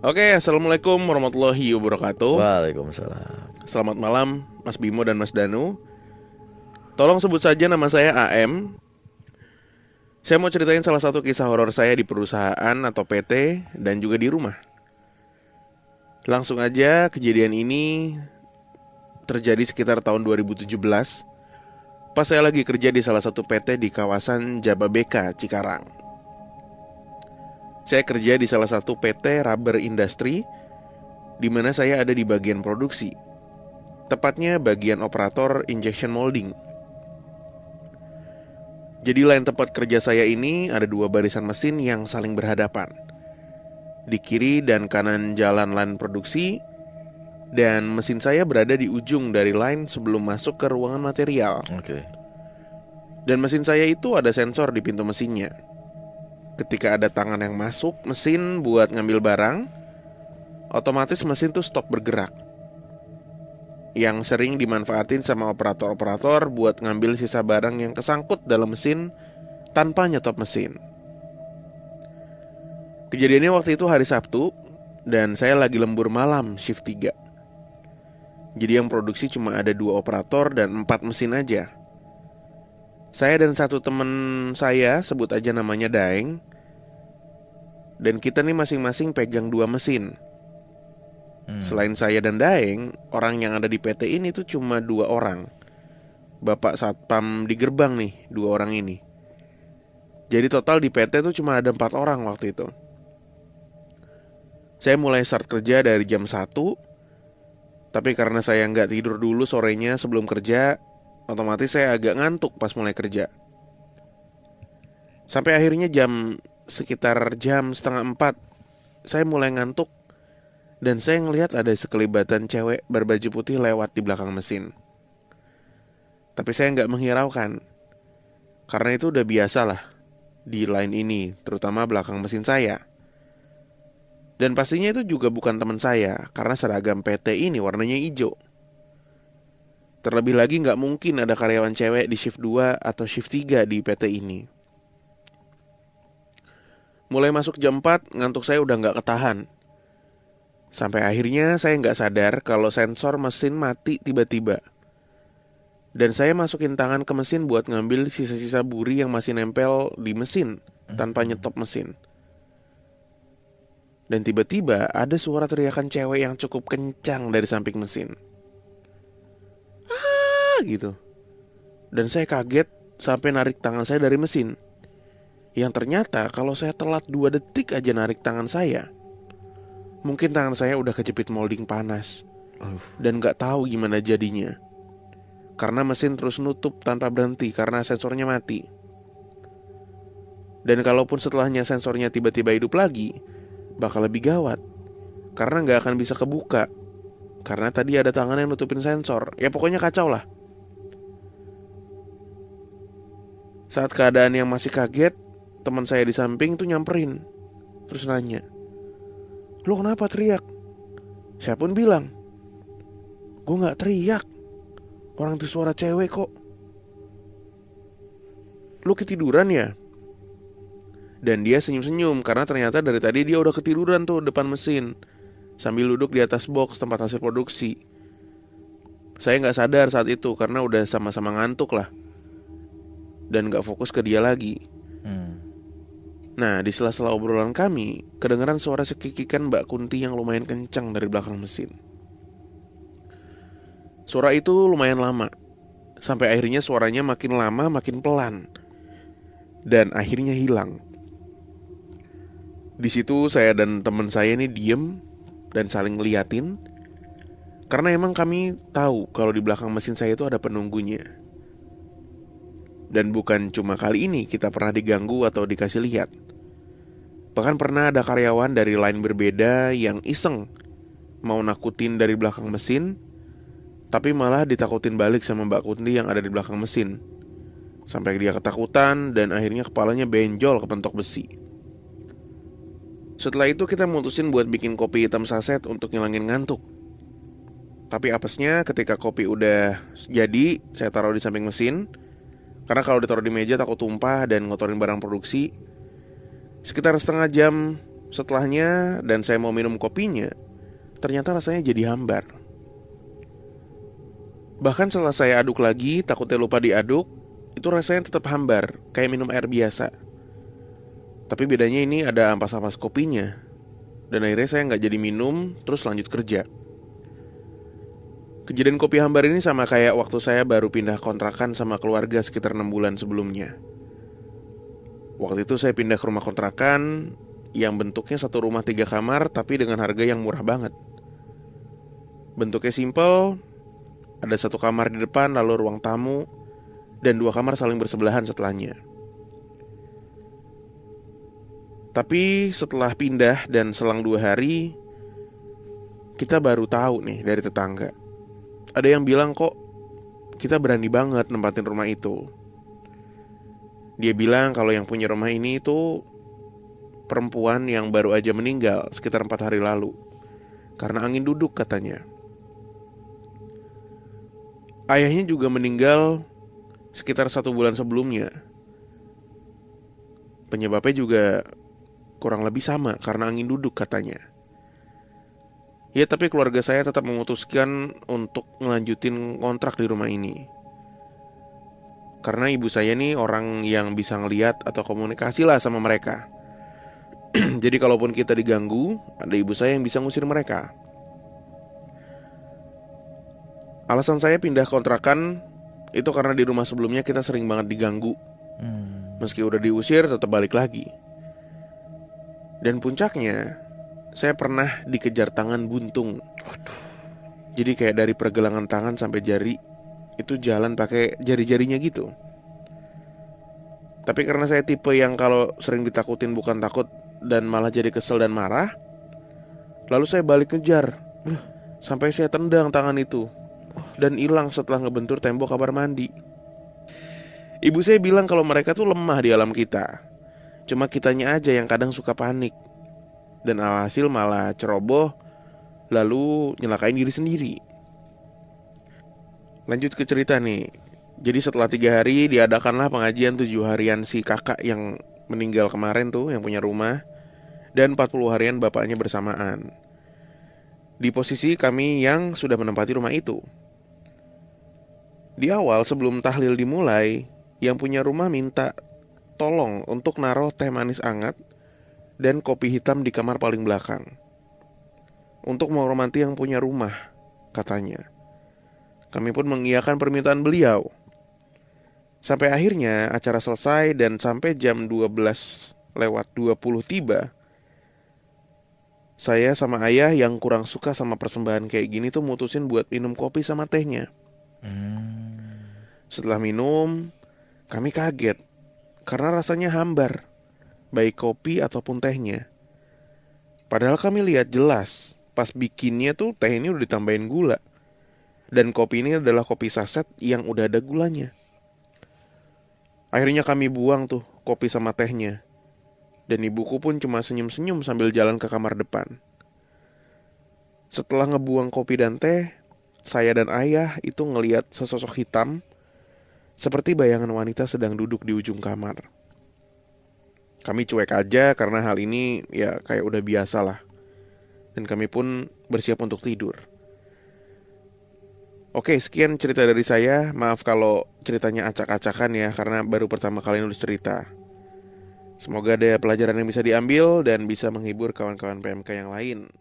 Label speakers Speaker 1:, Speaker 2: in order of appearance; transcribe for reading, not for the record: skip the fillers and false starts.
Speaker 1: Oke, assalamualaikum warahmatullahi wabarakatuh.
Speaker 2: Waalaikumsalam.
Speaker 1: Selamat malam, Mas Bimo dan Mas Danu. Tolong sebut saja nama saya AM. Saya mau ceritain salah satu kisah horor saya di perusahaan atau PT dan juga di rumah. Langsung aja, kejadian ini terjadi sekitar tahun 2017. Pas saya lagi kerja di salah satu PT di kawasan Jababeka, Cikarang. Saya kerja di salah satu PT rubber industry, di mana saya ada di bagian produksi, tepatnya bagian operator injection molding. Jadi lain tempat kerja saya ini ada dua barisan mesin yang saling berhadapan. Di kiri dan kanan jalan line produksi, dan mesin saya berada di ujung dari line sebelum masuk ke ruangan material.
Speaker 2: Oke.
Speaker 1: Dan mesin saya itu ada sensor di pintu mesinnya. Ketika ada tangan yang masuk mesin buat ngambil barang, otomatis mesin tuh stop bergerak. Yang sering dimanfaatin sama operator-operator buat ngambil sisa barang yang kesangkut dalam mesin tanpa nyetop mesin. Kejadiannya waktu itu hari Sabtu, dan saya lagi lembur malam shift 3. Jadi yang produksi cuma ada 2 operator dan 4 mesin aja. Saya dan satu temen saya, sebut aja namanya Daeng, dan kita nih masing-masing pegang 2 mesin. Selain saya dan Daeng, orang yang ada di PT ini tuh cuma 2 orang. Bapak Satpam di gerbang nih, 2 orang ini. Jadi total di PT tuh cuma ada 4 orang waktu itu. Saya mulai start kerja dari jam 1. Tapi karena saya nggak tidur dulu sorenya sebelum kerja, otomatis saya agak ngantuk pas mulai kerja. Sampai akhirnya sekitar jam setengah 4, saya mulai ngantuk. Dan saya ngelihat ada sekelibatan cewek berbaju putih lewat di belakang mesin. Tapi saya nggak menghiraukan, karena itu udah biasa lah di line ini, terutama belakang mesin saya. Dan pastinya itu juga bukan teman saya, karena seragam PT ini warnanya hijau. Terlebih lagi nggak mungkin ada karyawan cewek di shift 2 atau shift 3 di PT ini. Mulai masuk jam 4, ngantuk saya udah nggak ketahan. Sampai akhirnya saya nggak sadar kalau sensor mesin mati tiba-tiba. Dan saya masukin tangan ke mesin buat ngambil sisa-sisa buri yang masih nempel di mesin tanpa nyetop mesin. Dan tiba-tiba ada suara teriakan cewek yang cukup kencang dari samping mesin. Ah, gitu. Dan saya kaget sampai narik tangan saya dari mesin. Yang ternyata kalau saya telat 2 detik aja narik tangan saya, mungkin tangan saya udah kejepit molding panas. Dan gak tahu gimana jadinya, karena mesin terus nutup tanpa berhenti karena sensornya mati. Dan kalaupun setelahnya sensornya tiba-tiba hidup lagi, bakal lebih gawat, karena gak akan bisa kebuka, karena tadi ada tangan yang nutupin sensor. Ya pokoknya kacau lah. Saat keadaan yang masih kaget, teman saya di samping tuh nyamperin, terus nanya, "Lo kenapa teriak?" Saya pun bilang, "Gue gak teriak, orang itu suara cewek kok." "Lo ketiduran ya?" Dan dia senyum-senyum karena ternyata dari tadi dia udah ketiduran tuh depan mesin, sambil duduk di atas box tempat hasil produksi. Saya gak sadar saat itu karena udah sama-sama ngantuk lah, dan gak fokus ke dia lagi. Nah, di sela-sela obrolan kami, kedengaran suara sekikikan Mbak Kunti yang lumayan kencang dari belakang mesin. Suara itu lumayan lama, sampai akhirnya suaranya makin lama makin pelan, dan akhirnya hilang. Di situ saya dan teman saya ini diem dan saling ngeliatin, karena emang kami tahu kalau di belakang mesin saya itu ada penunggunya. Dan bukan cuma kali ini kita pernah diganggu atau dikasih lihat. Bahkan pernah ada karyawan dari line berbeda yang iseng mau nakutin dari belakang mesin, tapi malah ditakutin balik sama Mbak Kunti yang ada di belakang mesin, sampai dia ketakutan dan akhirnya kepalanya benjol ke pentok besi. Setelah itu kita mutusin buat bikin kopi hitam saset untuk ngilangin ngantuk. Tapi apesnya ketika kopi udah jadi, saya taruh di samping mesin, karena kalau ditaruh di meja takut tumpah dan ngotorin barang produksi. Sekitar setengah jam Setelahnya dan saya mau minum kopinya, ternyata rasanya jadi hambar. Bahkan setelah saya aduk lagi, takutnya lupa diaduk, itu rasanya tetap hambar, kayak minum air biasa. Tapi bedanya ini ada ampas-ampas kopinya. Dan akhirnya saya nggak jadi minum, terus lanjut kerja. Kejadian kopi hambar ini sama kayak waktu saya baru pindah kontrakan sama keluarga sekitar 6 bulan sebelumnya. Waktu itu saya pindah ke rumah kontrakan yang bentuknya satu rumah 3 kamar tapi dengan harga yang murah banget. Bentuknya simple, ada satu kamar di depan lalu ruang tamu, dan 2 kamar saling bersebelahan setelahnya. Tapi setelah pindah dan selang 2 hari, kita baru tahu nih dari tetangga. Ada yang bilang kok kita berani banget nempatin rumah itu. Dia bilang kalau yang punya rumah ini itu perempuan yang baru aja meninggal sekitar 4 hari lalu karena angin duduk katanya. Ayahnya juga meninggal sekitar 1 bulan sebelumnya. Penyebabnya juga kurang lebih sama karena angin duduk katanya. Ya tapi keluarga saya tetap memutuskan untuk ngelanjutin kontrak di rumah ini. Karena ibu saya nih orang yang bisa ngeliat atau komunikasi lah sama mereka. Jadi kalaupun kita diganggu, ada ibu saya yang bisa ngusir mereka. Alasan saya pindah kontrakan itu karena di rumah sebelumnya kita sering banget diganggu. Meski udah diusir tetap balik lagi. Dan puncaknya, saya pernah dikejar tangan buntung. Jadi kayak dari pergelangan tangan sampai jari itu jalan pakai jari-jarinya gitu. Tapi karena saya tipe yang kalau sering ditakutin bukan takut dan malah jadi kesel dan marah, lalu saya balik ngejar. Sampai saya tendang tangan itu dan hilang setelah ngebentur tembok kamar mandi. Ibu saya bilang kalau mereka tuh lemah di alam kita. Cuma kitanya aja yang kadang suka panik. Dan alhasil malah ceroboh, lalu nyelakain diri sendiri. Lanjut ke cerita nih. Jadi setelah 3 hari diadakanlah pengajian 7 harian si kakak yang meninggal kemarin tuh, yang punya rumah, dan 40 harian bapaknya bersamaan. Di posisi kami yang sudah menempati rumah itu. Di awal sebelum tahlil dimulai, yang punya rumah minta tolong untuk naruh teh manis anget dan kopi hitam di kamar paling belakang. Untuk menghormati yang punya rumah, katanya. Kami pun mengiyakan permintaan beliau. Sampai akhirnya acara selesai dan sampai jam 12:20 tiba. Saya sama ayah yang kurang suka sama persembahan kayak gini tuh mutusin buat minum kopi sama tehnya. Setelah minum, kami kaget karena rasanya hambar, baik kopi ataupun tehnya. Padahal kami lihat jelas, pas bikinnya tuh teh ini udah ditambahin gula. Dan kopi ini adalah kopi saset yang udah ada gulanya. Akhirnya kami buang tuh kopi sama tehnya. Dan ibuku pun cuma senyum-senyum sambil jalan ke kamar depan. Setelah ngebuang kopi dan teh, saya dan ayah itu ngelihat sesosok hitam seperti bayangan wanita sedang duduk di ujung kamar. Kami cuek aja karena hal ini ya kayak udah biasa lah. Dan kami pun bersiap untuk tidur. Oke, sekian cerita dari saya. Maaf kalau ceritanya acak-acakan ya, karena baru pertama kali nulis cerita. Semoga ada pelajaran yang bisa diambil dan bisa menghibur kawan-kawan PMK yang lain.